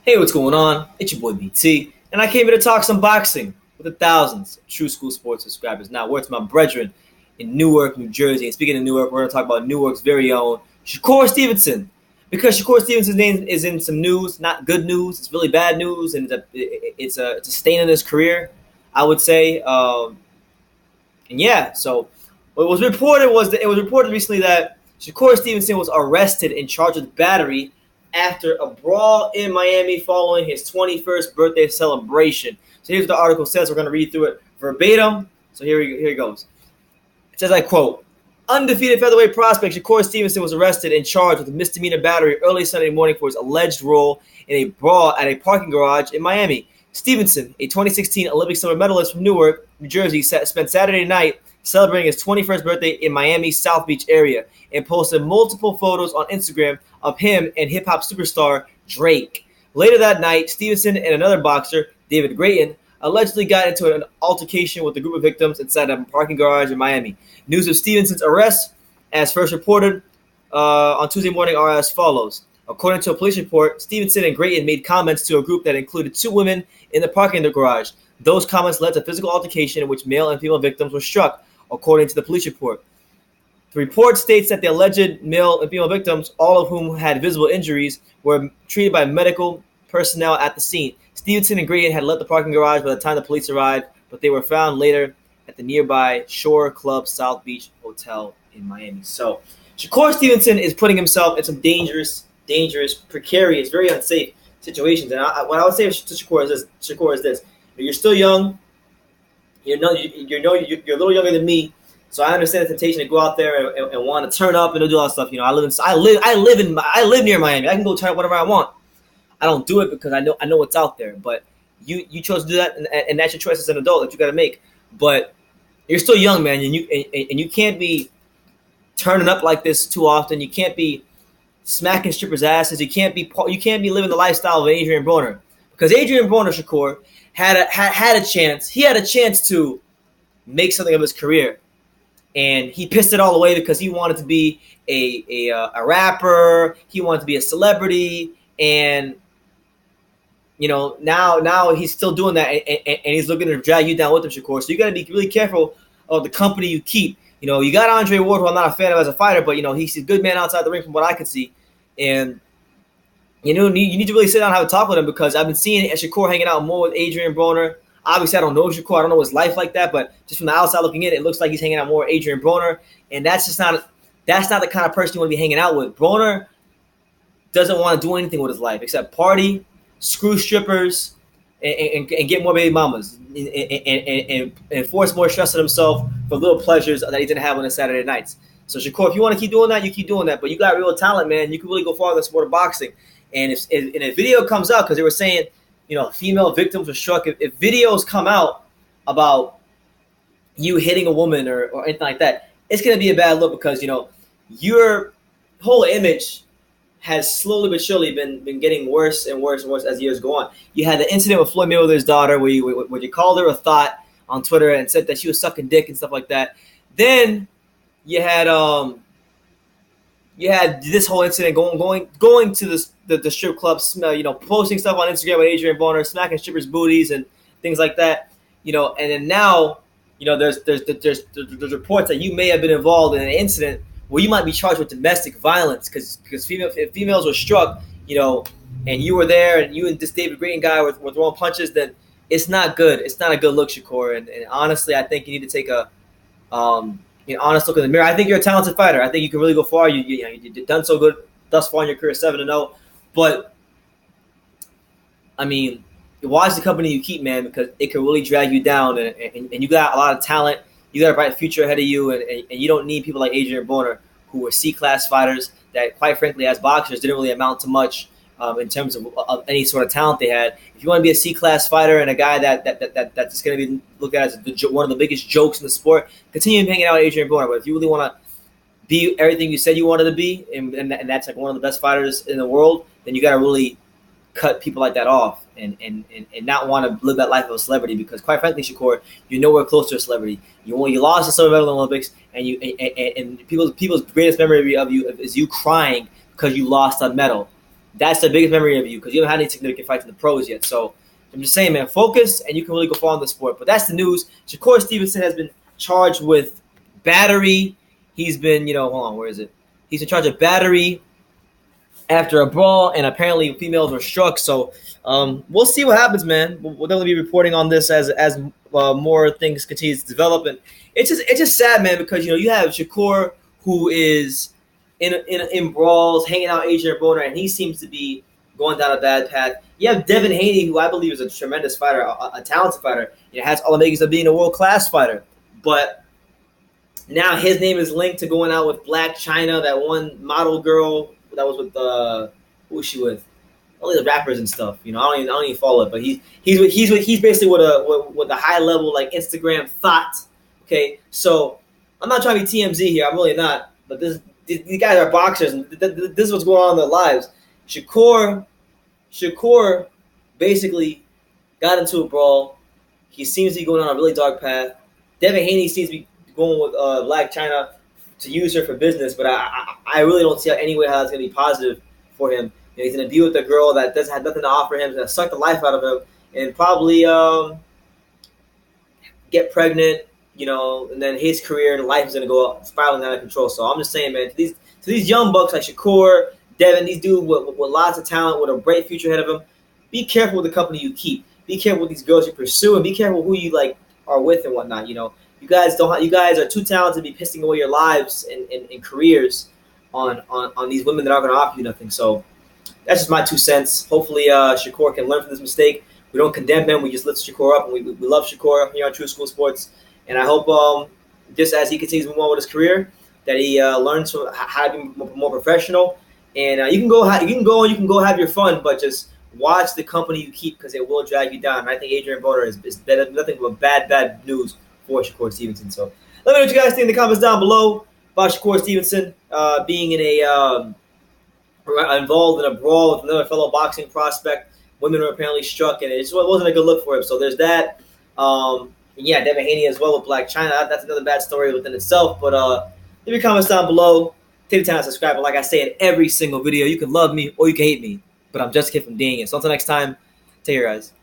Hey, what's going on? It's your boy BT, and I came here to talk some boxing with the thousands of True School Sports subscribers. Now, word to my brethren in Newark, New Jersey. And speaking of Newark, we're going to talk about Newark's very own Shakur Stevenson. Because Shakur Stevenson's name is in some news, not good news. It's really bad news, and it's a stain in his career, I would say. So what was reported was that it was reported recently that Shakur Stevenson was arrested and charged with battery after a brawl in Miami following his 21st birthday celebration. So here's what the article says. We're going to read through it verbatim. So here it goes. It says, I quote, undefeated featherweight prospect Shakur Stevenson was arrested and charged with misdemeanor battery early Sunday morning for his alleged role in a brawl at a parking garage in Miami. Stevenson, a 2016 Olympic silver medalist from Newark, New Jersey, spent Saturday night celebrating his 21st birthday in Miami's South Beach area and posted multiple photos on Instagram of him and hip-hop superstar Drake. Later that night, Stevenson and another boxer, David Grayton, allegedly got into an altercation with a group of victims inside a parking garage in Miami. News of Stevenson's arrest, as first reported on Tuesday morning, are as follows. According to a police report, Stevenson and Grayton made comments to a group that included two women in the parking garage. Those comments led to physical altercation in which male and female victims were struck, according to the police report. The report states that the alleged male and female victims, all of whom had visible injuries, were treated by medical personnel at the scene. Stevenson and Grayton had left the parking garage by the time the police arrived, but they were found later at the nearby Shore Club South Beach Hotel in Miami. So, Shakur Stevenson is putting himself in some dangerous, precarious, very unsafe situations. And what I would say to Shakur is this: you're still young. You're a little younger than me, so I understand the temptation to go out there and want to turn up and do all that stuff. You know, I live near Miami. I can go turn up whatever I want. I don't do it because I know what's out there. But you chose to do that, and that's your choice as an adult that you got to make. But you're still young, man, and you can't be turning up like this too often. You can't be smacking strippers' asses. You can't be living the lifestyle of Adrian Broner, because Adrian Broner, Shakur, had a chance. He had a chance to make something of his career, and he pissed it all away because he wanted to be a rapper. He wanted to be a celebrity, and now he's still doing that, and he's looking to drag you down with him, Shakur. So you got to be really careful of the company you keep. You got Andre Ward, who I'm not a fan of as a fighter, but he's a good man outside the ring from what I can see, and you need to really sit down and have a talk with him, because I've been seeing Shakur hanging out more with Adrian Broner. Obviously, I don't know Shakur. I don't know his life like that, but just from the outside looking in, it looks like he's hanging out more with Adrian Broner, and that's not the kind of person you want to be hanging out with. Broner doesn't want to do anything with his life except party, screw strippers, and get more baby mamas, and force more stress on himself for little pleasures that he didn't have on his Saturday nights. So, Shakur, if you want to keep doing that, you keep doing that. But you got real talent, man. You can really go far in the sport of boxing. And if a video comes out, because they were saying, female victims were struck, if videos come out about you hitting a woman or anything like that, it's going to be a bad look, because, your whole image has slowly but surely been getting worse and worse and worse as years go on. You had the incident with Floyd Mayweather's daughter where you called her a thought on Twitter and said that she was sucking dick and stuff like that. Then you had this whole incident going to the strip club, posting stuff on Instagram with Adrian Broner, smacking strippers' booties and things like that. And then now, there's reports that you may have been involved in an incident where you might be charged with domestic violence because if females were struck, and you were there, and you and this David Grayton guy were throwing punches, then it's not good. It's not a good look, Shakur. And honestly, I think you need to take a honest look in the mirror. I think you're a talented fighter. I think you can really go far. You've done so good thus far in your career, 7-0. But I mean, watch the company you keep, man, because it can really drag you down. And you got a lot of talent. You got a bright future ahead of you, and you don't need people like Adrian Broner, who were C-class fighters that, quite frankly, as boxers, didn't really amount to much in terms of any sort of talent they had. If you want to be a C-class fighter and a guy that's going to be looked at as one of the biggest jokes in the sport, continue hanging out with Adrian Broner. But if you really want to be everything you said you wanted to be, and that's like one of the best fighters in the world, then you got to really cut people like that off and not want to live that life of a celebrity, because, quite frankly, Shakur, you're nowhere close to a celebrity. You lost the silver medal in the Olympics, and people's greatest memory of you is you crying because you lost a medal. that's the biggest memory of you because you haven't had any significant fights in the pros yet. So I'm just saying, man, focus and you can really go far in the sport. But that's the news. Shakur Stevenson has been charged with battery. He's been, hold on, where is it? He's in charge of battery after a brawl, and apparently females were struck. So we'll see what happens, man. We'll definitely be reporting on this as more things continue to develop. And it's just sad, man, because you have Shakur, who is in brawls, hanging out Adrian Broner, and he seems to be going down a bad path. You have Devin Haney, who I believe is a tremendous fighter, a talented fighter. Has all the makings of being a world-class fighter. But now his name is linked to going out with Black China, that one model girl that was with who was she with? All these rappers and stuff. I don't even follow it, but he's basically with a high level like Instagram thought. Okay, so I'm not trying to be TMZ here. I'm really not. But these guys are boxers, and this is what's going on in their lives. Shakur basically got into a brawl. He seems to be going on a really dark path. Devin Haney seems to be going with Black China to use her for business, but I really don't see any way how that's going to be positive for him. He's going to be with a girl that doesn't have nothing to offer him. He's going to suck the life out of him and probably get pregnant, and then his career and life is going to go spiraling out of control. So I'm just saying, man, to these young bucks like Shakur, Devin, these dudes with lots of talent, with a bright future ahead of them, be careful with the company you keep. Be careful with these girls you pursue, and be careful who you are with and whatnot. You guys are too talented to be pissing away your lives and careers on these women that aren't going to offer you nothing. So that's just my 2 cents. Hopefully, Shakur can learn from this mistake. We don't condemn him. We just lift Shakur up, and we love Shakur here on True School Sports. And I hope just as he continues to move on with his career, that he learns how to be more professional. And you can go and you can go have your fun, but just watch the company you keep because it will drag you down. And I think Adrian Broner is nothing but bad news for Shakur Stevenson. So let me know what you guys think in the comments down below about Shakur Stevenson being involved in a brawl with another fellow boxing prospect. Women were apparently struck, and it wasn't a good look for him. So there's that. Yeah, Devin Haney as well with Black China. That's another bad story within itself. But leave your comments down below. Take the time to subscribe. But like I say in every single video, you can love me or you can hate me. But I'm just a kid from Dang It. So until next time, take care, guys.